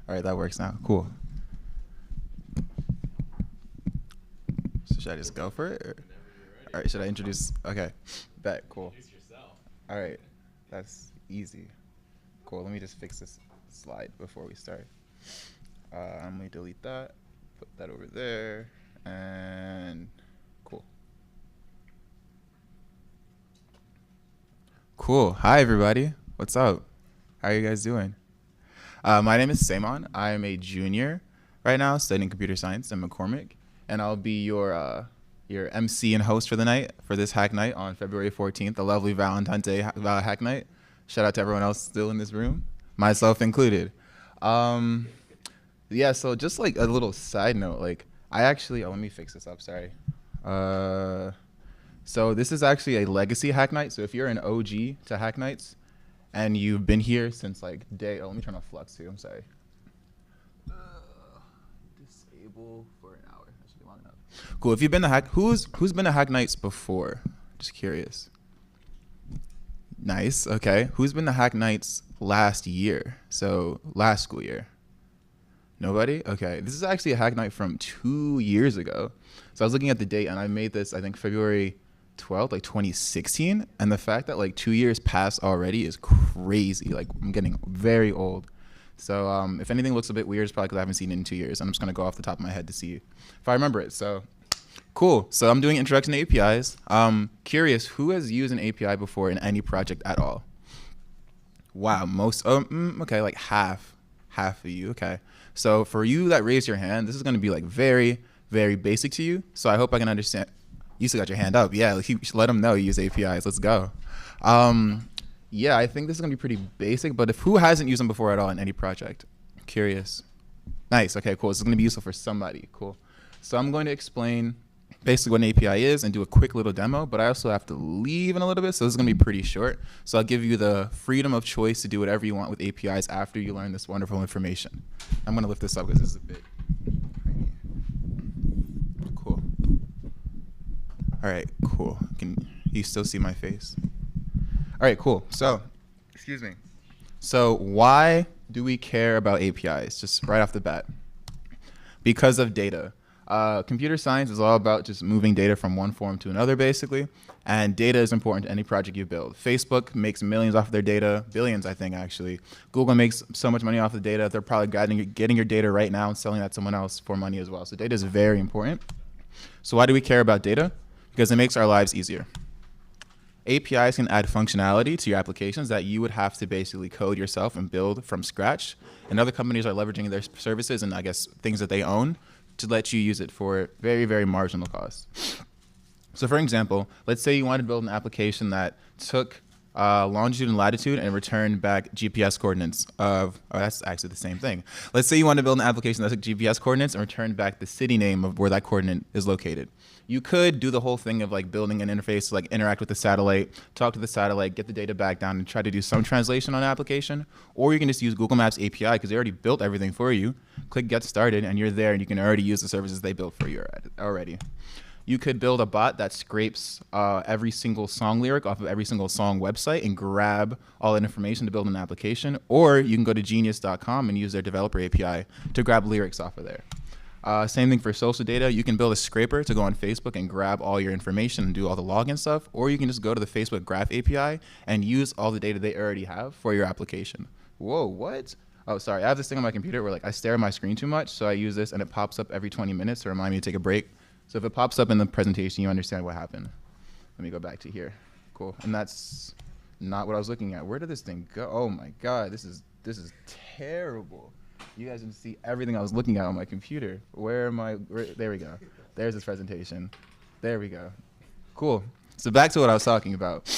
All right, that works now. Cool. So should I just go for it? Or? All right, should I introduce? Okay, bet. Cool. All right, that's easy. Cool. Let me just fix this slide before we start. I'm gonna delete that, put that over there, and cool. Cool. Hi, everybody. What's up? How are you guys doing? My name is Simon. I am a junior right now studying computer science in McCormick, and I'll be your MC and host for the night, for this hack night on February 14th, the lovely Valentine's Day hack night. Shout out to everyone else still in this room, myself included. Yeah, so just like a little side note, like I actually, let me fix this up, sorry. So this is actually a legacy hack night. So if you're an OG to hack nights and you've been here since like day, let me turn off Flux too, I'm sorry. Disable for an hour, that should be long enough. Cool, if you've been to hack, who's been to hack nights before? Just curious. Nice, okay. Who's been to hack nights last year? So last school year? Nobody? Okay, this is actually a hack night from 2 years ago. So I was looking at the date and I made this, I think February 12th, like 2016. And the fact that like 2 years passed already is crazy. Like I'm getting very old. So if anything looks a bit weird, it's probably because I haven't seen it in 2 years. I'm just gonna go off the top of my head to see if I remember it. So cool, so I'm doing introduction to APIs. Curious, who has used an API before in any project at all? Wow, most, okay, like half of you, okay. So for you that raised your hand, this is gonna be like very, very basic to you. So I hope I can understand. You still got your hand up. Yeah, let them know you use APIs, let's go. Yeah, I think this is gonna be pretty basic, but who hasn't used them before at all in any project? Curious. Nice, okay, cool. This is gonna be useful for somebody, cool. So I'm going to explain basically what an API is and do a quick little demo, but I also have to leave in a little bit, so this is gonna be pretty short. So I'll give you the freedom of choice to do whatever you want with APIs after you learn this wonderful information. I'm gonna lift this up because this is a bit tiny. Cool. All right, cool. Can you still see my face? All right, cool. So, excuse me. So why do we care about APIs? Just right off the bat. Because of data. Computer science is all about just moving data from one form to another, basically. And data is important to any project you build. Facebook makes millions off of their data, billions, I think, actually. Google makes so much money off of data. They're probably getting your data right now and selling that to someone else for money as well. So data is very important. So why do we care about data? Because it makes our lives easier. APIs can add functionality to your applications that you would have to basically code yourself and build from scratch. And other companies are leveraging their services and I guess things that they own to let you use it for very, very marginal cost. So for example, let's say you wanted to build an application that took longitude and latitude and returned back GPS coordinates of, oh, that's actually the same thing. Let's say you want to build an application that took GPS coordinates and returned back the city name of where that coordinate is located. You could do the whole thing of like building an interface to like interact with the satellite, talk to the satellite, get the data back down and try to do some translation on an application. Or you can just use Google Maps API because they already built everything for you. Click get started and you're there and you can already use the services they built for you already. You could build a bot that scrapes every single song lyric off of every single song website and grab all that information to build an application. Or you can go to genius.com and use their developer API to grab lyrics off of there. Same thing for social data. You can build a scraper to go on Facebook and grab all your information and do all the login stuff. Or you can just go to the Facebook Graph API and use all the data they already have for your application. Whoa, what? Oh, sorry. I have this thing on my computer where like I stare at my screen too much. So I use this and it pops up every 20 minutes to remind me to take a break. So if it pops up in the presentation, you understand what happened. Let me go back to here. Cool. And that's not what I was looking at. Where did this thing go? Oh my God, this is terrible. You guys didn't see everything I was looking at on my computer. There we go. There's this presentation. There we go. Cool. So back to what I was talking about.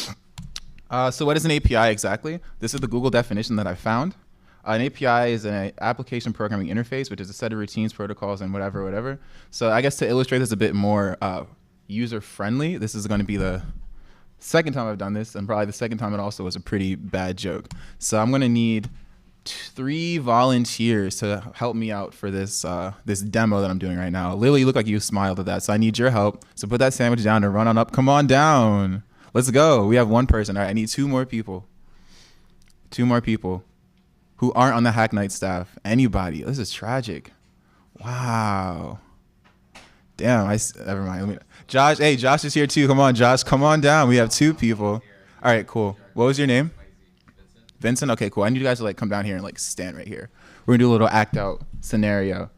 So what is an API exactly? This is the Google definition that I found. An API is an application programming interface, which is a set of routines, protocols, and whatever. So I guess to illustrate this a bit more user-friendly, this is going to be the second time I've done this, and probably the second time it also was a pretty bad joke. So I'm going to need 3 volunteers to help me out for this this demo that I'm doing right now. Lily, you look like you smiled at that, so I need your help. So put that sandwich down and run on up. Come on down. Let's go. We have 1 person. All right, I need 2 more people. 2 more people. who aren't on the Hack Night staff. Anybody. This is tragic. Wow. Damn, never mind. Josh, hey, Josh is here too. Come on, Josh, come on down. We have 2 people. All right, cool. What was your name? Vincent? Okay, cool. I need you guys to like come down here and like stand right here. We're gonna do a little act out scenario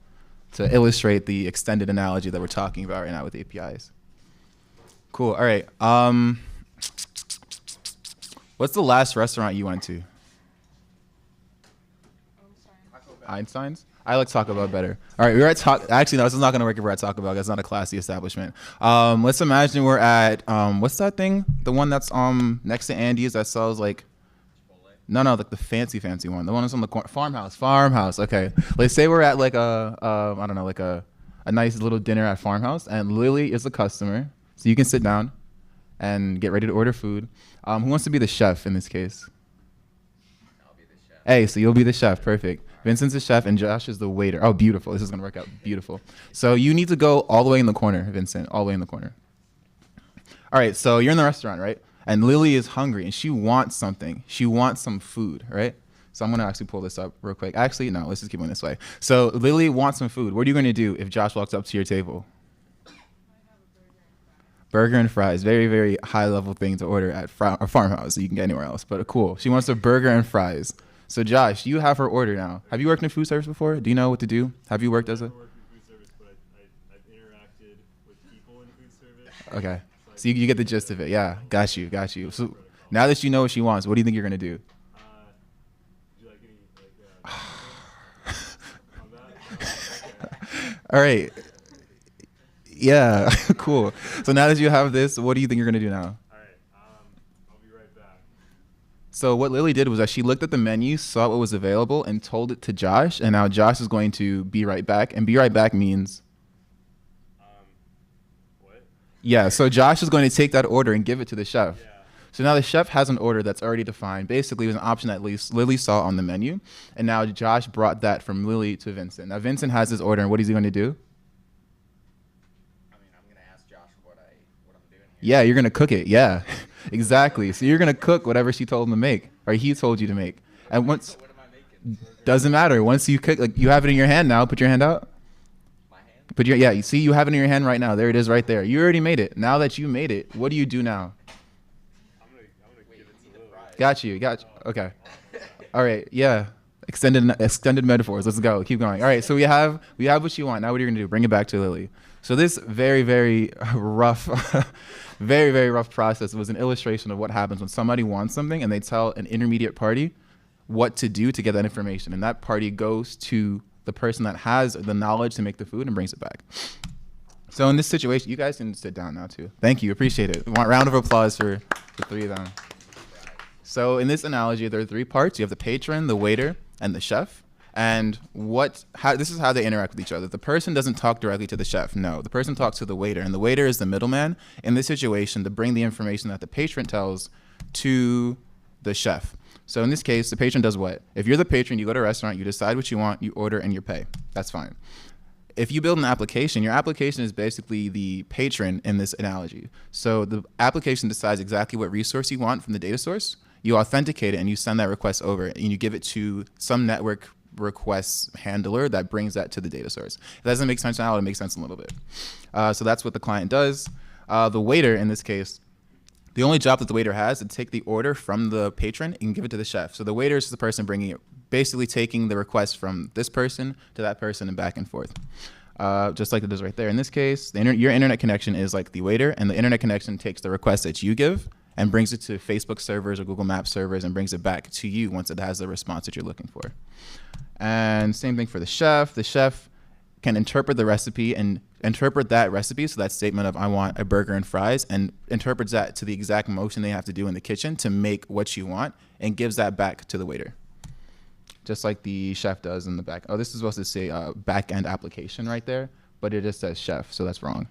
to illustrate the extended analogy that we're talking about right now with APIs. Cool. All right. What's the last restaurant you went to? Einstein's? I like Taco Bell better. All right, we're at actually, no, this is not going to work if we're at Taco Bell. That's not a classy establishment. Let's imagine we're at, what's that thing? The one that's next to Andy's that sells like, no, like the fancy one. The one that's on the corner. Farmhouse. Okay. Let's say we're at like I don't know, like a nice little dinner at Farmhouse, and Lily is the customer. So you can sit down and get ready to order food. Who wants to be the chef in this case? I'll be the chef. Hey, so you'll be the chef. Perfect. Vincent's the chef and Josh is the waiter. Oh, beautiful. This is going to work out beautiful. So you need to go all the way in the corner, Vincent, all the way in the corner. All right, so you're in the restaurant, right? And Lily is hungry and she wants something. She wants some food, right? So I'm going to actually pull this up real quick. Actually, no, let's just keep going this way. So Lily wants some food. What are you going to do if Josh walks up to your table? Burger and fries. Very, very high level thing to order at a Farmhouse. So you can get anywhere else, but cool. She wants a burger and fries. So Josh, you have her order now. Have you worked in food service before? Do you know what to do? Have you worked as a? I've worked in food service, but I've interacted with people in food service. Okay. So you get the gist of it. Yeah, got you. So now that you know what she wants, what do you think you're going to do? Would you like any, on that? Okay. All right. Yeah, cool. So now that you have this, what do you think you're going to do now? All right. I'll be right back. So what Lily did was that she looked at the menu, saw what was available, and told it to Josh. And now Josh is going to be right back. And be right back means? What? Yeah, so Josh is going to take that order and give it to the chef. Yeah. So now the chef has an order that's already defined. Basically, it was an option that Lily saw on the menu. And now Josh brought that from Lily to Vincent. Now Vincent has his order, and what is he going to do? I mean, I'm gonna ask Josh what I'm doing here. Yeah, you're going to cook it. Yeah, exactly. So you're going to cook whatever she told him to make, or he told you to make. And once, So what am I making? doesn't matter. Once you cook, like you have it in your hand now, put your hand out. My hand? Yeah, you see you have it in your hand right now. There it is right there. You already made it. Now that you made it, what do you do now? I'm gonna give it to Lily. Got you. Okay. All right. Yeah. Extended metaphors. Let's go. Keep going. All right. So we have what you want. Now what are you going to do? Bring it back to Lily. So this very, very rough, very, very rough process was an illustration of what happens when somebody wants something and they tell an intermediate party what to do to get that information. And that party goes to the person that has the knowledge to make the food and brings it back. So in this situation, you guys can sit down now too. Thank you. Appreciate it. Round of applause for the 3 of them. So in this analogy, there are 3 parts. You have the patron, the waiter, and the chef. And this is how they interact with each other. The person doesn't talk directly to the chef. No, the person talks to the waiter, and the waiter is the middleman in this situation to bring the information that the patron tells to the chef. So in this case, the patron does what? If you're the patron, you go to a restaurant, you decide what you want, you order, and you pay. That's fine. If you build an application, your application is basically the patron in this analogy. So the application decides exactly what resource you want from the data source. You authenticate it, and you send that request over, and you give it to some network requests handler that brings that to the data source. If that doesn't make sense now, it makes sense in a little bit. So that's what the client does. The waiter, in this case, the only job that the waiter has is to take the order from the patron and give it to the chef. So the waiter is the person bringing it, basically taking the request from this person to that person and back and forth. Just like it is right there. In this case, your internet connection is like the waiter, and the internet connection takes the request that you give and brings it to Facebook servers or Google Maps servers and brings it back to you once it has the response that you're looking for. And same thing for the chef. The chef can interpret the recipe and interpret that recipe, so that statement of I want a burger and fries, and interprets that to the exact motion they have to do in the kitchen to make what you want and gives that back to the waiter. Just like the chef does in the back. Oh, this is supposed to say back-end application right there, but it just says chef, so that's wrong.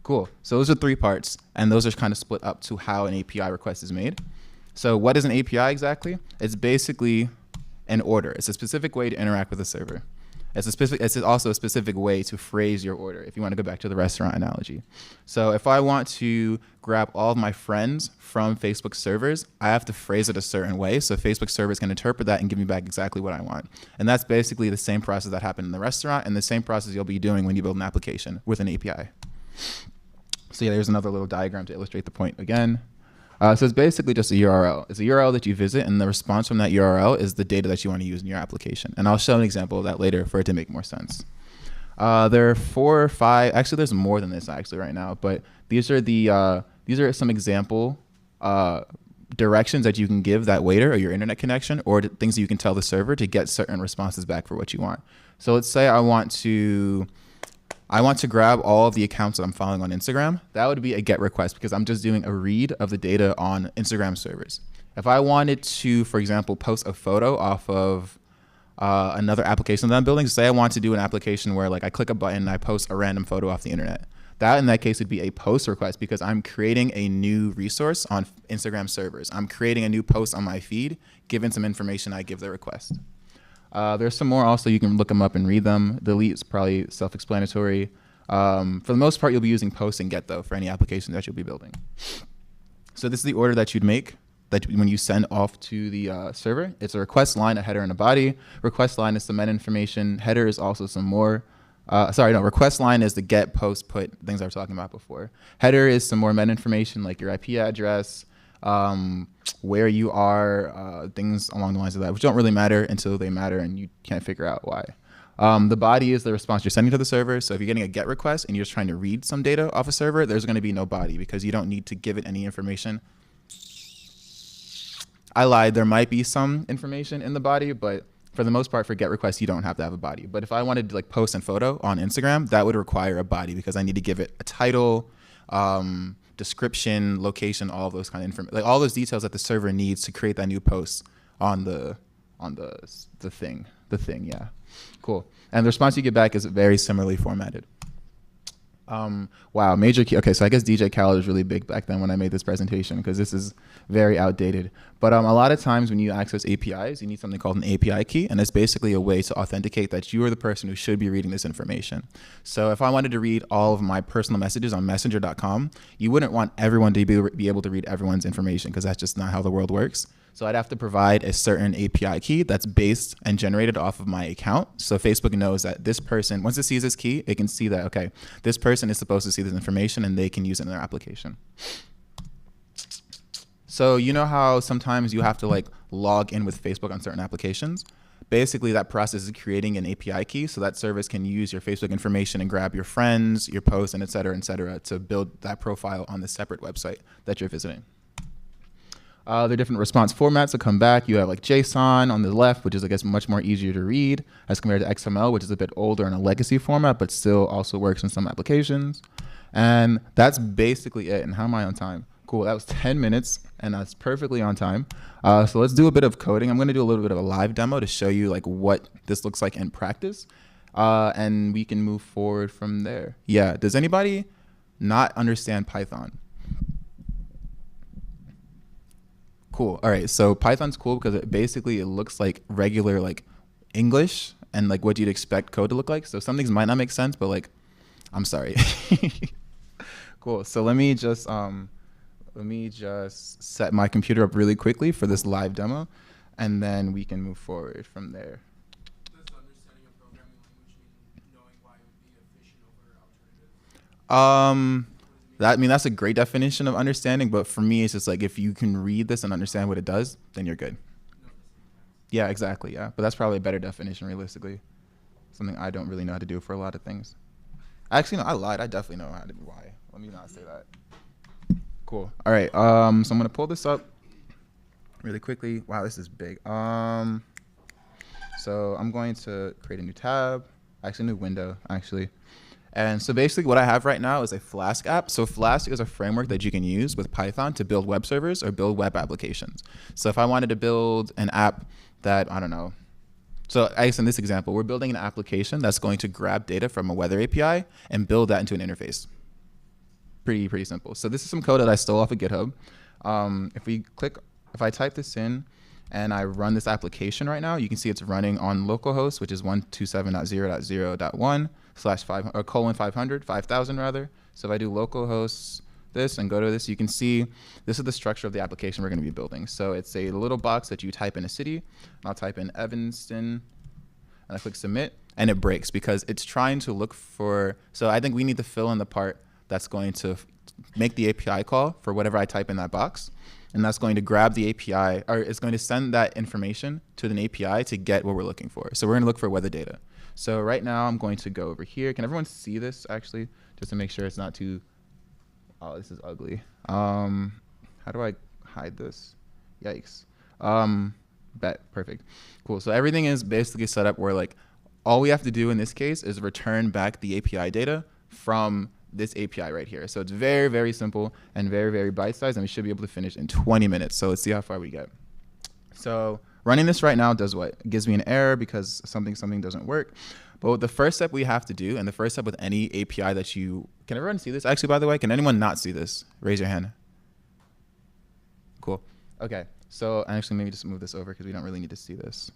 Cool. So those are 3 parts, and those are kind of split up to how an API request is made. So what is an API exactly? It's basically an order. It's a specific way to interact with a server. It's also a specific way to phrase your order if you want to go back to the restaurant analogy. So if I want to grab all of my friends from Facebook servers, I have to phrase it a certain way so Facebook servers can interpret that and give me back exactly what I want. And that's basically the same process that happened in the restaurant and the same process you'll be doing when you build an application with an API. So yeah, there's another little diagram to illustrate the point again. So it's basically just a URL. It's a URL that you visit, and the response from that URL is the data that you want to use in your application. And I'll show an example of that later for it to make more sense. There are 4 or 5. Actually, there's more than this actually right now. But these are some example directions that you can give that waiter or your internet connection, or things that you can tell the server to get certain responses back for what you want. So let's say I want to grab all of the accounts that I'm following on Instagram. That would be a GET request because I'm just doing a read of the data on Instagram servers. If I wanted to, for example, post a photo off of another application that I'm building, say I want to do an application where like I click a button and I post a random photo off the internet. That in that case would be a post request because I'm creating a new resource on Instagram servers. I'm creating a new post on my feed, given some information I give the request. There's some more also. You can look them up and read them. Delete is probably self-explanatory. For the most part, you'll be using post and get though for any application that you'll be building. So this is the order that you'd make that when you send off to the server. It's a request line, a header, and a body. Request line is some meta information. Header is also some more. Request line is the get, post, put, things I was talking about before. Header is some more meta information like your IP address, where you are, things along the lines of that, which don't really matter until they matter and you can't figure out why. The body is the response you're sending to the server. So if you're getting a GET request and you're just trying to read some data off a server, there's going to be no body because you don't need to give it any information. I lied. There might be some information in the body, but for the most part, for GET requests, you don't have to have a body. But if I wanted to like post and photo on Instagram, that would require a body because I need to give it a title, description, location, all of those kind of information, like all those details that the server needs to create that new post on the thing. Yeah, cool. And the response you get back is very similarly formatted. Wow, major key. Okay, so I guess DJ Khaled was really big back then when I made this presentation because this is very outdated. But a lot of times when you access APIs, you need something called an API key, and it's basically a way to authenticate that you are the person who should be reading this information. So if I wanted to read all of my personal messages on messenger.com, you wouldn't want everyone to be able to read everyone's information because that's just not how the world works. So I'd have to provide a certain API key that's based and generated off of my account. So Facebook knows that this person, once it sees this key, it can see that, okay, this person is supposed to see this information and they can use it in their application. So you know how sometimes you have to like log in with Facebook on certain applications? Basically that process is creating an API key so that service can use your Facebook information and grab your friends, your posts, and et cetera, to build that profile on the separate website that you're visiting. There are different response formats that come back. You have like JSON on the left, which is, I guess, much more easier to read as compared to XML, which is a bit older in a legacy format, but still also works in some applications. And that's basically it. And how am I on time? Cool, that was 10 minutes, and that's perfectly on time. So let's do a bit of coding. I'm gonna do a little bit of a live demo to show you like what this looks like in practice. And we can move forward from there. Yeah, does anybody not understand Python? Cool. All right. So Python's cool because it looks like regular like English and like what you'd expect code to look like. So some things might not make sense, but like, I'm sorry. Cool. So let me just set my computer up really quickly for this live demo, and then we can move forward from there. Does understanding a programming language mean knowing why it would be efficient over alternative? That's a great definition of understanding, but for me, it's just like if you can read this and understand what it does, then you're good. Yeah, exactly. Yeah, but that's probably a better definition, realistically. Something I don't really know how to do for a lot of things. Actually, no, I lied. I definitely know how to do why. Let me not say that. Cool. All right. So I'm gonna pull this up really quickly. Wow, this is big. So I'm going to create a new tab, actually a new window, actually. And so basically what I have right now is a Flask app. So Flask is a framework that you can use with Python to build web servers or build web applications. So if I wanted to build an app that, I don't know. So I guess in this example, we're building an application that's going to grab data from a weather API and build that into an interface. Pretty simple. So this is some code that I stole off of GitHub. If I type this in, and I run this application right now, you can see it's running on localhost, which is 127.0.0.1 slash 5 or colon 500, 5,000 rather. So if I do localhost this and go to this, you can see this is the structure of the application we're going to be building. So it's a little box that you type in a city. I'll type in Evanston, and I click submit, and it breaks because it's trying to look for, so I think we need to fill in the part that's going to make the API call for whatever I type in that box. And that's going to grab the API, or it's going to send that information to an API to get what we're looking for. So we're going to look for weather data. So right now I'm going to go over here. Can everyone see this actually? Just to make sure it's not too, oh, this is ugly. How do I hide this? Yikes. Perfect. Cool. So everything is basically set up where like all we have to do in this case is return back the API data from this API right here. So it's very, very simple and very, very bite-sized, and we should be able to finish in 20 minutes. So let's see how far we get. So running this right now does what? It gives me an error because something doesn't work. But the first step we have to do, and the first step with any API that you, can everyone see this? Actually, by the way, can anyone not see this? Raise your hand. Cool. Okay. So actually, maybe just move this over because we don't really need to see this.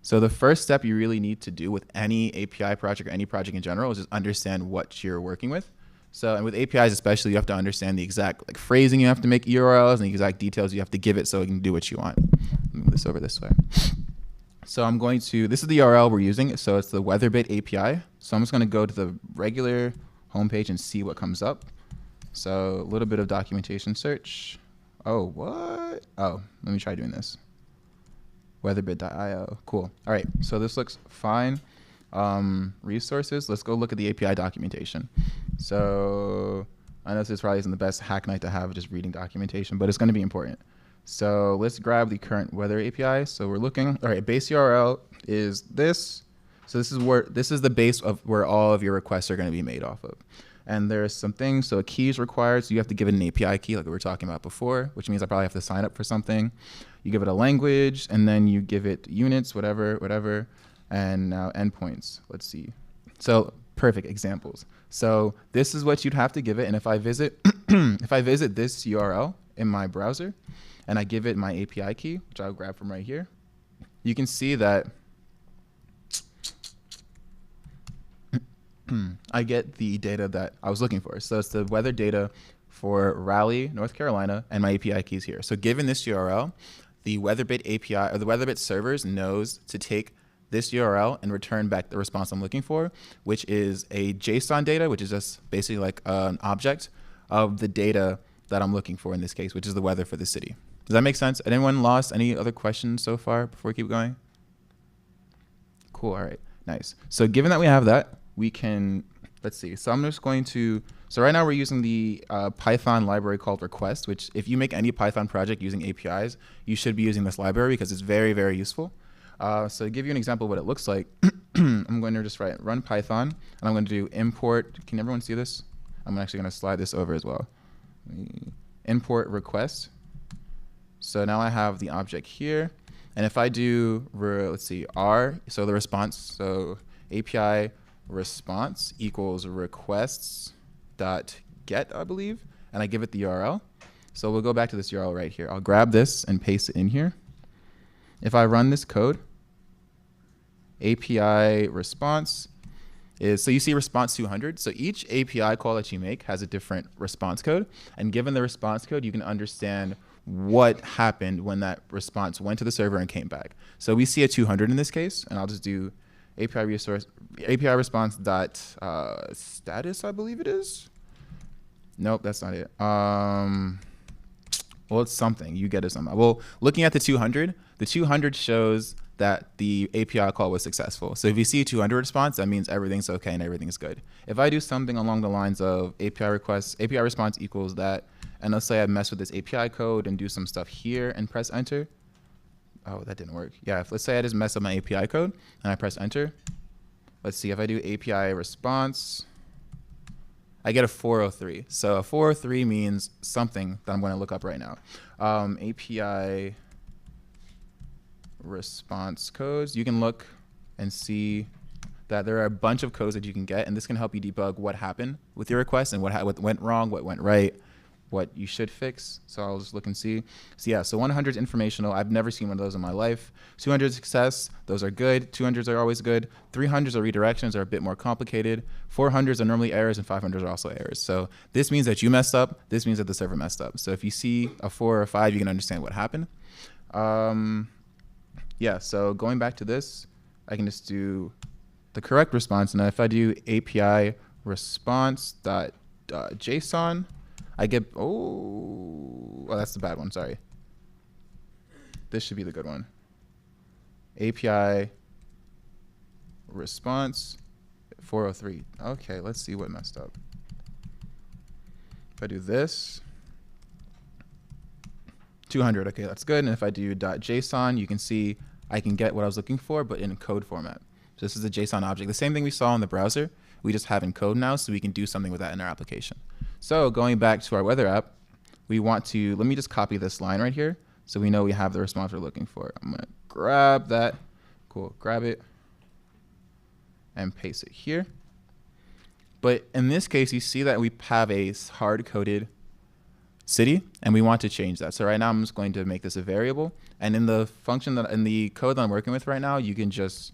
So the first step you really need to do with any API project or any project in general is just understand what you're working with. So, and with APIs especially, you have to understand the exact like phrasing you have to make URLs and the exact details you have to give it so it can do what you want. Move this over this way. So I'm going to, this is the URL we're using. So it's the WeatherBit API. So I'm just going to go to the regular homepage and see what comes up. So a little bit of documentation search. Oh, what? Oh, let me try doing this. Weatherbit.io. Cool. All right. So this looks fine. Resources. Let's go look at the API documentation. So I know this probably isn't the best hack night to have just reading documentation, but it's going to be important. So let's grab the current weather API. So we're looking. All right. Base URL is this. So this is the base of where all of your requests are going to be made off of. And there's some things. So a key is required. So you have to give it an API key like we were talking about before, which means I probably have to sign up for something. You give it a language, and then you give it units, whatever. And now endpoints. Let's see. So perfect examples. So this is what you'd have to give it. And if I visit, if I visit this URL in my browser, and I give it my API key, which I'll grab from right here, you can see that I get the data that I was looking for. So it's the weather data for Raleigh, North Carolina, and my API keys here. So given this URL, the WeatherBit API or the WeatherBit servers knows to take this URL and return back the response I'm looking for, which is a JSON data, which is just basically like an object of the data that I'm looking for in this case, which is the weather for the city. Does that make sense? Anyone lost any other questions so far before we keep going? Cool. All right. Nice. So given that we have that, we can, let's see. So I'm just going to, so right now we're using the Python library called request, which if you make any Python project using APIs, you should be using this library because it's very, very useful. So to give you an example of what it looks like, I'm going to just run Python, and I'm going to do import. Can everyone see this? I'm actually going to slide this over as well. Import request. So now I have the object here. And if I do, let's see, R, so the response, so API response equals requests dot get, I believe, and I give it the URL. So we'll go back to this URL right here. I'll grab this and paste it in here. If I run this code, API response is, so you see response 200. So each API call that you make has a different response code. And given the response code, you can understand what happened when that response went to the server and came back. So we see a 200 in this case, and I'll just do API response dot status, I believe it is. Nope, that's not it. Well, it's something. You get it somehow. Well, looking at the 200 shows that the API call was successful. So if you see a 200 response, that means everything's okay and everything's good. If I do something along the lines of API response equals that, and let's say I mess with this API code and do some stuff here and press enter. Oh, that didn't work. Yeah, let's say I just mess up my API code and I press enter. Let's see, if I do API response, I get a 403. So a 403 means something that I'm going to look up right now. API response codes. You can look and see that there are a bunch of codes that you can get, and this can help you debug what happened with your request and what went wrong, what went right, what you should fix. So I'll just look and see. So yeah, so 100 is informational. I've never seen one of those in my life. 200 is success. Those are good. 200s are always good. 300s are redirections, are a bit more complicated. 400s are normally errors, and 500s are also errors. So this means that you messed up. This means that the server messed up. So if you see a 4 or a 5, you can understand what happened. Yeah, so going back to this, I can just do the correct response. And if I do API response.json, I get, oh, that's the bad one, sorry. This should be the good one. API response 403. Okay, let's see what messed up. If I do this, 200, okay, that's good. And if I do .json, you can see I can get what I was looking for, but in code format. So this is a JSON object. The same thing we saw in the browser, we just have in code now, so we can do something with that in our application. So going back to our weather app, we want to, let me just copy this line right here so we know we have the response we're looking for. I'm gonna grab that, cool, grab it and paste it here. But in this case, you see that we have a hard-coded city and we want to change that. So right now I'm just going to make this a variable, and in the function that, in the code that I'm working with right now, you can just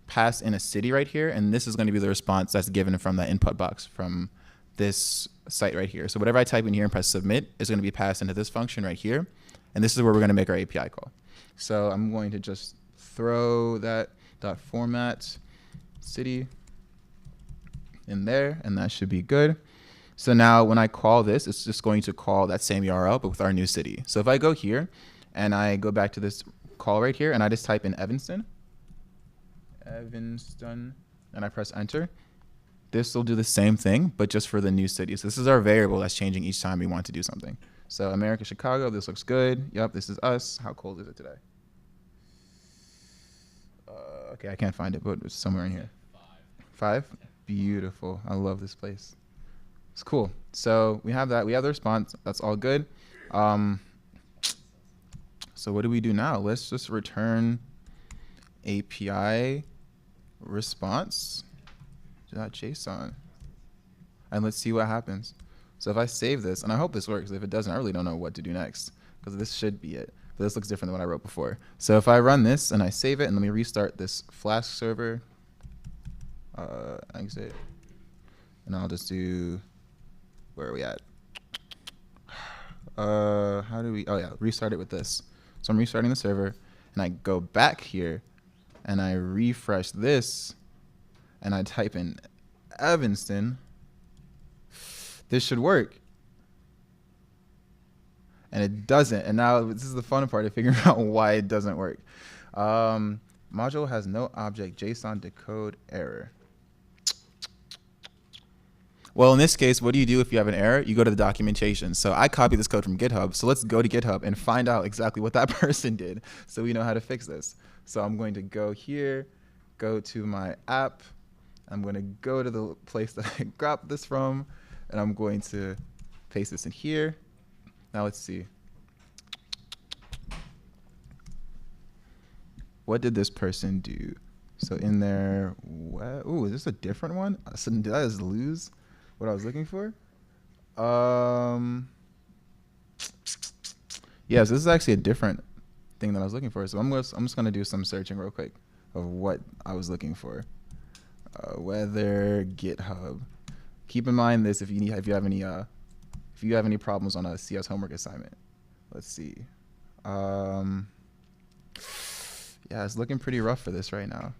pass in a city right here, and this is going to be the response that's given from that input box from this site right here. So whatever I type in here and press submit is going to be passed into this function right here, and this is where we're going to make our API call. So I'm going to just throw that dot format city in there, and that should be good. So now when I call this, it's just going to call that same URL, but with our new city. So if I go here and I go back to this call right here and I just type in Evanston, and I press enter, this will do the same thing, but just for the new city. So this is our variable that's changing each time we want to do something. So America, Chicago, this looks good. Yep, this is us. How cold is it today? Okay, I can't find it, but it's somewhere in here. 5? Beautiful. I love this place. It's cool. So we have that. We have the response. That's all good. So what do we do now? Let's just return API response.json. And let's see what happens. So if I save this, and I hope this works. If it doesn't, I really don't know what to do next, because this should be it. But this looks different than what I wrote before. So if I run this and I save it, and let me restart this Flask server, exit, and I'll just do, where are we at? How do we, oh yeah, restart it with this. So I'm restarting the server, and I go back here, and I refresh this, and I type in Evanston. This should work. And it doesn't. And now this is the fun part of figuring out why it doesn't work. Module has no object, JSON decode error. Well, in this case, what do you do if you have an error? You go to the documentation. So I copied this code from GitHub. So let's go to GitHub and find out exactly what that person did so we know how to fix this. So I'm going to go here, go to my app. I'm going to go to the place that I grabbed this from, and I'm going to paste this in here. Now let's see. What did this person do? So in there, ooh, is this a different one? So did I just lose what I was looking for? Yeah, so this is actually a different thing that I was looking for. So I'm just gonna do some searching real quick of what I was looking for. Weather GitHub. Keep in mind this if you have any problems on a CS homework assignment. Let's see. Yeah, it's looking pretty rough for this right now.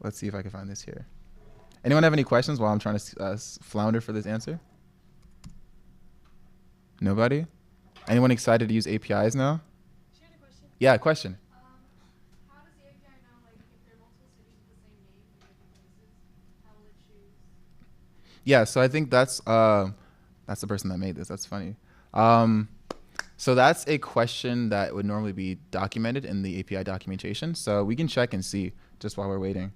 Let's see if I can find this here. Anyone have any questions while I'm trying to flounder for this answer? Nobody? Anyone excited to use APIs now? She had a question. Yeah, question. How does the API know, like, if there are multiple cities with the same name in different places? How will it choose? Yeah, so I think that's the person that made this. That's funny. So that's a question that would normally be documented in the API documentation. So we can check and see just while we're waiting.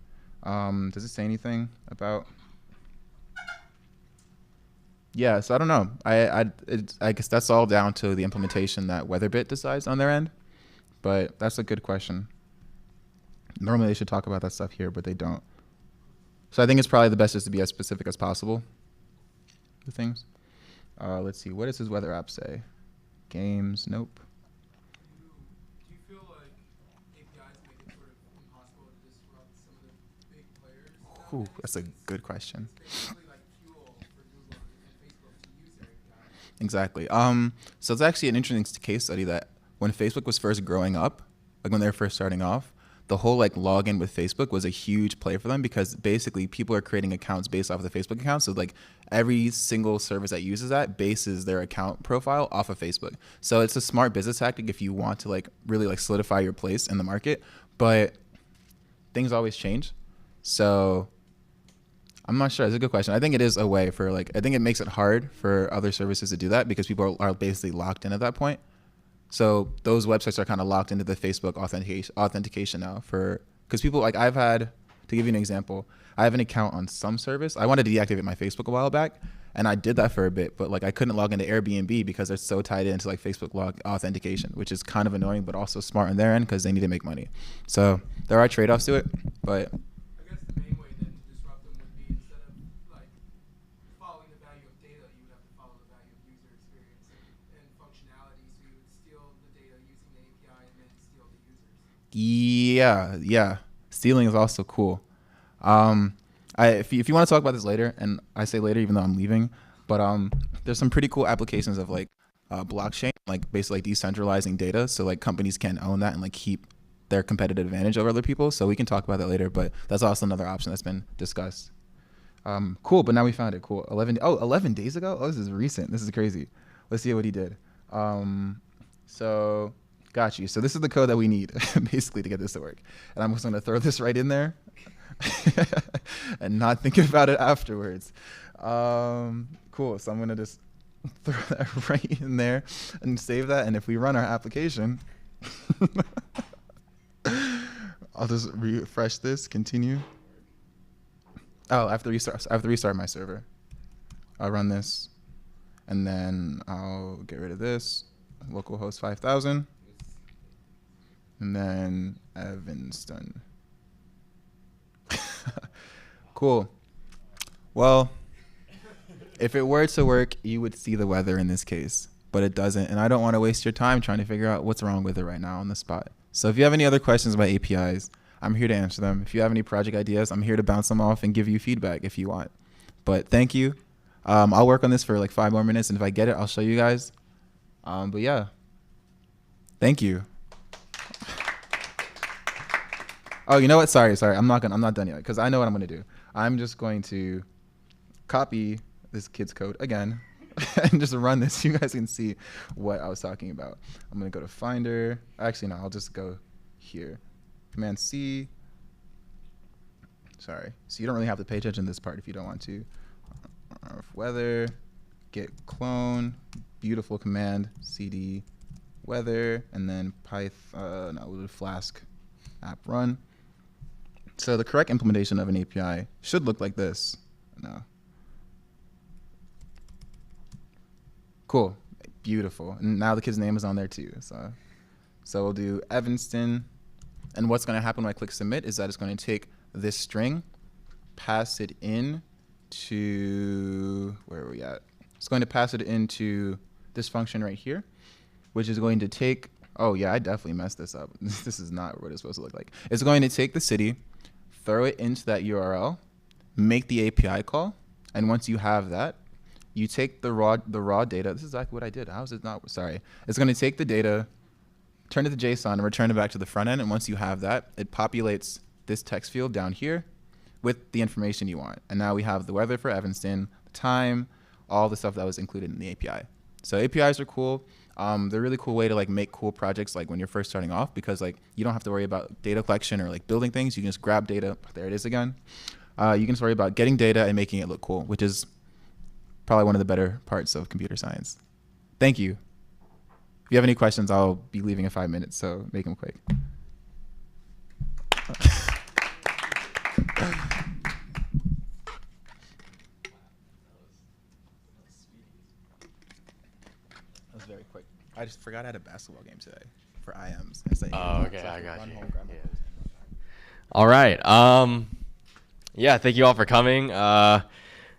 Does it say anything about? Yeah, so I don't know. I guess that's all down to the implementation that WeatherBit decides on their end. But that's a good question. Normally they should talk about that stuff here, but they don't. So I think it's probably the best just to be as specific as possible with things. Let's see. What does his weather app say? Games. Nope. Do you feel like APIs make it sort of impossible to disrupt some of the big players? Ooh, that's a good question. It's basically like fuel for Google and Facebook to use their API. Exactly. So it's actually an interesting case study that when Facebook was first growing up, like when they were first starting off, the whole like login with Facebook was a huge play for them because basically people are creating accounts based off of the Facebook account. So like every single service that uses that bases their account profile off of Facebook. So it's a smart business tactic if you want to like really like solidify your place in the market, but things always change. So I'm not sure. It's a good question. I think it is a way for like, I think it makes it hard for other services to do that because people are basically locked in at that point. So those websites are kind of locked into the Facebook authentication now because people like to give you an example, I have an account on some service. I wanted to deactivate my Facebook a while back and I did that for a bit, but like I couldn't log into Airbnb because they're so tied into like Facebook authentication, which is kind of annoying, but also smart on their end because they need to make money. So there are trade-offs to it, but I guess the main way then to disrupt them would be instead of like following the value of data, you would have to follow the value of user experience and functionality. So you would steal the data using the API and then steal the users. yeah. Stealing is also cool. If you want to talk about this later, and I say later even though I'm leaving, but there's some pretty cool applications of like blockchain, like basically like decentralizing data, so like companies can own that and like keep their competitive advantage over other people. So we can talk about that later, but that's also another option that's been discussed. Cool, but now we found it. Cool. 11 days ago? Oh, this is recent. This is crazy. Let's see what he did. So got you. So this is the code that we need basically to get this to work. And I'm just going to throw this right in there and not think about it afterwards. Cool. So I'm going to just throw that right in there and save that. And if we run our application, I'll just refresh this, continue. Oh, I have to restart my server. I'll run this and then I'll get rid of this. Localhost 5000. And then Evanston. Cool. Well, if it were to work, you would see the weather in this case, but it doesn't. And I don't want to waste your time trying to figure out what's wrong with it right now on the spot. So if you have any other questions about APIs, I'm here to answer them. If you have any project ideas, I'm here to bounce them off and give you feedback if you want. But thank you. I'll work on this for like 5 more minutes, and if I get it, I'll show you guys. But yeah, thank you. Oh, you know what? Sorry. I'm not done yet because I know what I'm gonna do. I'm just going to copy this kid's code again and just run this. You guys can see what I was talking about. I'm gonna go to Finder. Actually, no, I'll just go here. Command C. Sorry. So you don't really have to pay attention to this part if you don't want to. Weather, git clone, beautiful command, cd weather, and then Python, no, we'll do Flask app run. So the correct implementation of an API should look like this. No. Cool. Beautiful. And now the kid's name is on there too. So we'll do Evanston. And what's going to happen when I click submit is that it's going to take this string, pass it in to, where are we at? It's going to pass it into this function right here, which is going to take, oh yeah, I definitely messed this up. This is not what it's supposed to look like. It's going to take the city, throw it into that URL, make the API call, and once you have that, you take the raw data. This is exactly what I did. How is it not? Sorry. It's going to take the data, turn it to JSON, and return it back to the front end. And once you have that, it populates this text field down here with the information you want. And now we have the weather for Evanston, the time, all the stuff that was included in the API. So APIs are cool. They're a really cool way to like make cool projects like when you're first starting off because like you don't have to worry about data collection or like building things. You can just grab data. There it is again. You can just worry about getting data and making it look cool, which is probably one of the better parts of computer science. Thank you. If you have any questions, I'll be leaving in 5 minutes, so make them quick. That was very quick. I just forgot I had a basketball game today for IMs. Oh, okay, I got you. Yeah. All right. Yeah, thank you all for coming.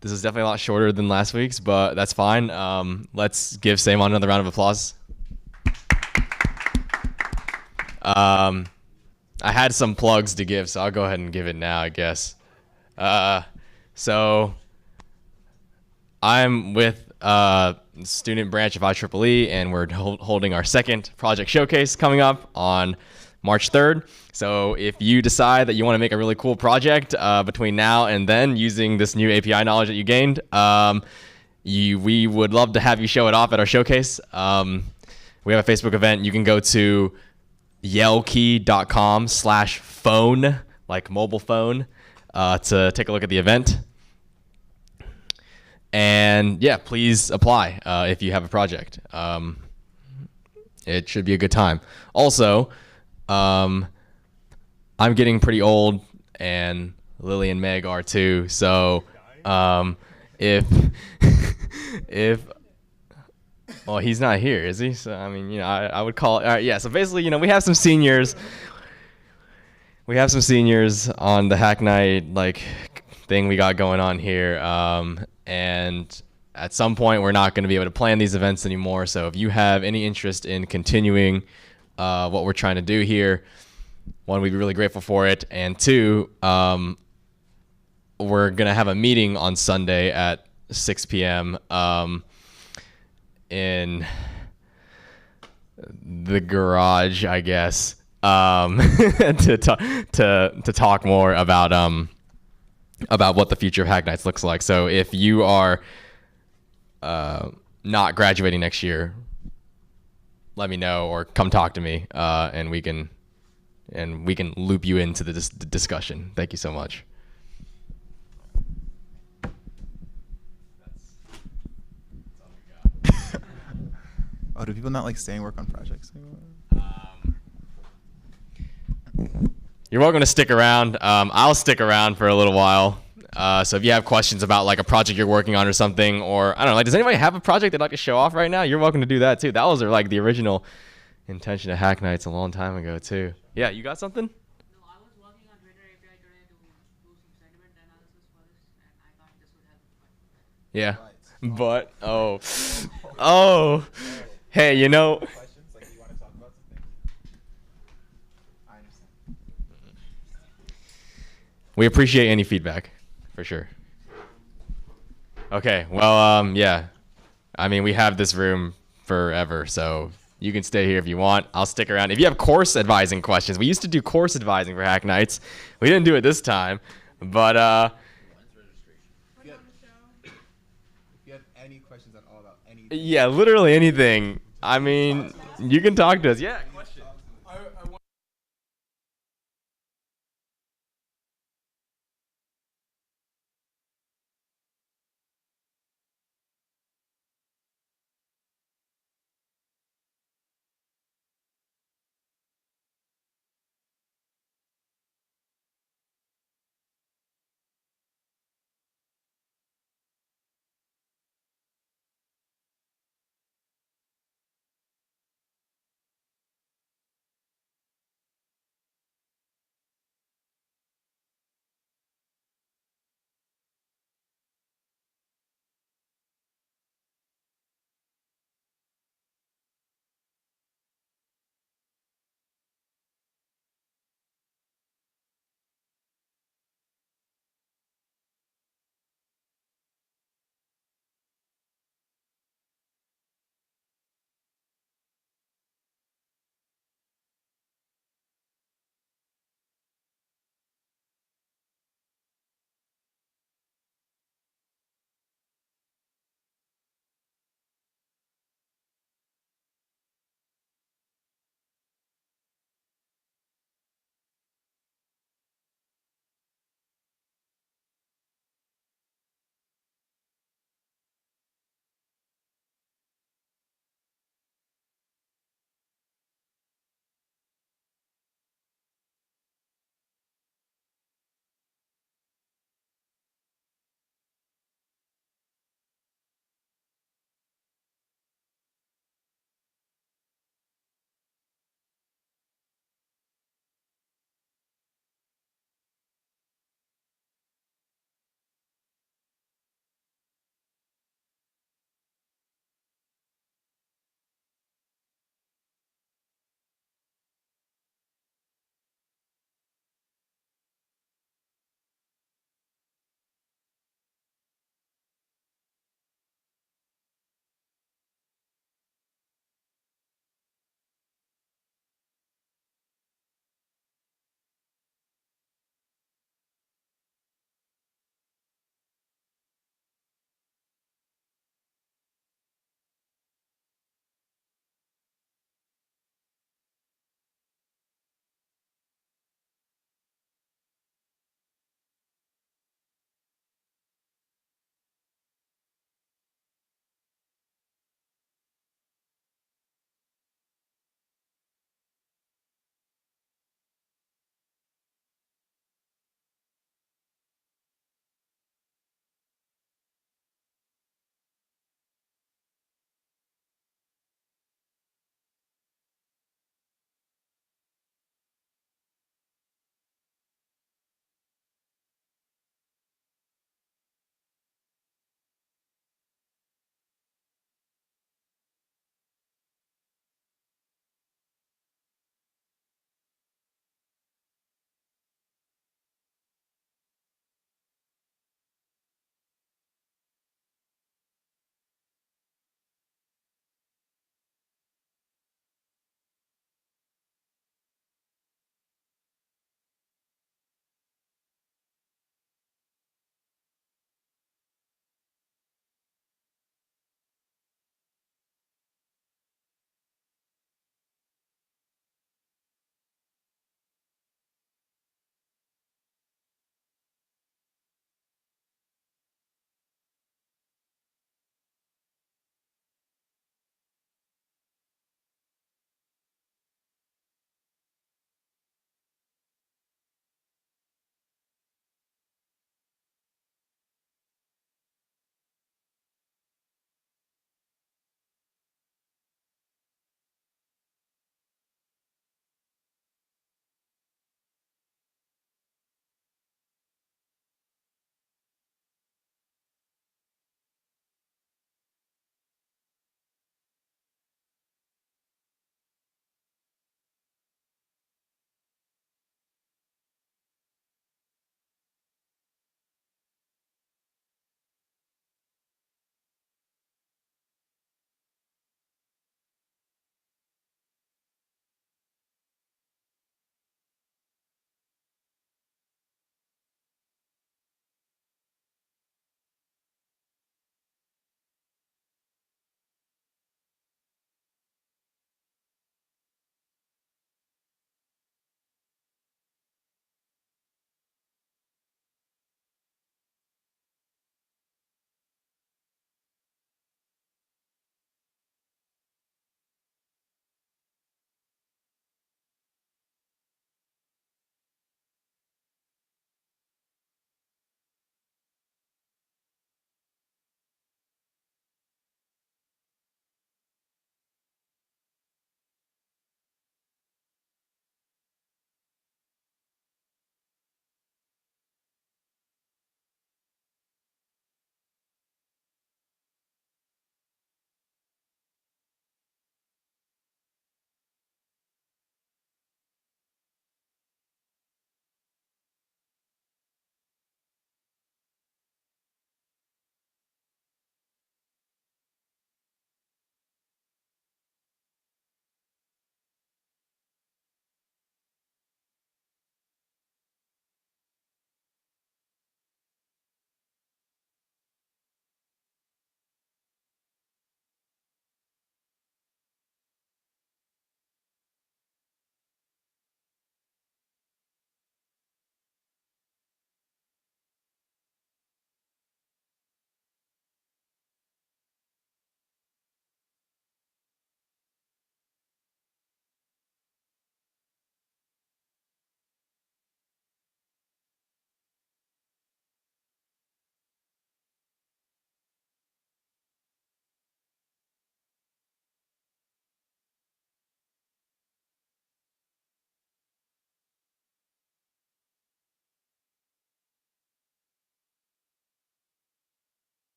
This is definitely a lot shorter than last week's, but that's fine. Let's give Samon another round of applause. I had some plugs to give, so I'll go ahead and give it now, I guess. So I'm with student branch of IEEE, and we're holding our second project showcase coming up on March 3rd. So if you decide that you want to make a really cool project between now and then using this new API knowledge that you gained, we would love to have you show it off at our showcase. We have a Facebook event. You can go to yellkey.com/phone, like mobile phone, to take a look at the event. And yeah, please apply if you have a project. It should be a good time. Also, I'm getting pretty old, and Lily and Meg are too. So if well, he's not here, is he? So I mean, I would call it. All right, yeah. So basically, we have some seniors. We have some seniors on the Hack Night thing we got going on here. And at some point, we're not going to be able to plan these events anymore. So if you have any interest in continuing what we're trying to do here, one, we'd be really grateful for it. And two, we're going to have a meeting on Sunday at 6 p.m. In the garage, I guess, to talk more about what the future of Hack Nights looks like. So if you are not graduating next year, let me know or come talk to me, and we can loop you into the discussion. Thank you so much. Oh, do people not like staying work on projects anymore? You're welcome to stick around. I'll stick around for a little while. So if you have questions about a project you're working on or something, or I don't know, does anybody have a project they'd like to show off right now? You're welcome to do that too. That was the original intention of Hack Nights a long time ago too. Yeah, you got something? No, I was working on Twitter API today to do some sentiment analysis for this, and I thought this would help. Yeah, but oh, hey, Questions? Do you want to talk about something? I understand. we appreciate any feedback, for sure. Okay, well, yeah. I mean, we have this room forever, so you can stay here if you want. I'll stick around. If you have course advising questions, we used to do course advising for Hack Nights. We didn't do it this time, but If you have any questions at all about anything, yeah, literally anything. I mean, you can talk to us. Yeah.